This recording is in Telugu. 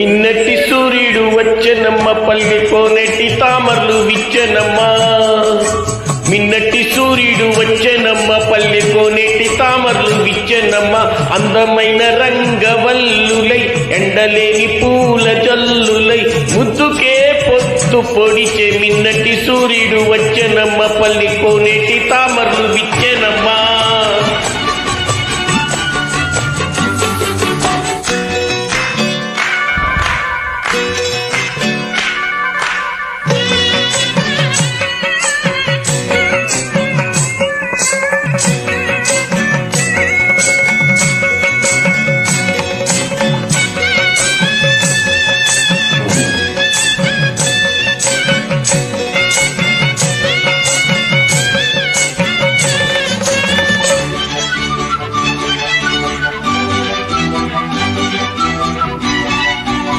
నిన్నటి సూర్యుడు వచ్చనమ్మ పల్లె కోనెట్టి తామర్లు విచ్చనమ్మ. మిన్నటి సూర్యుడు వచ్చనమ్మ పల్లె కోనెట్టి తామర్లు విచ్చనమ్మ. అందమైన రంగవల్లులై ఎండలేని పూల జల్లులై ముద్దుకే పొత్తు పొడిచే. మిన్నటి సూర్యుడు వచ్చనమ్మ పల్లె కోనెట్టి తామర్లు విచ్చనమ్మ.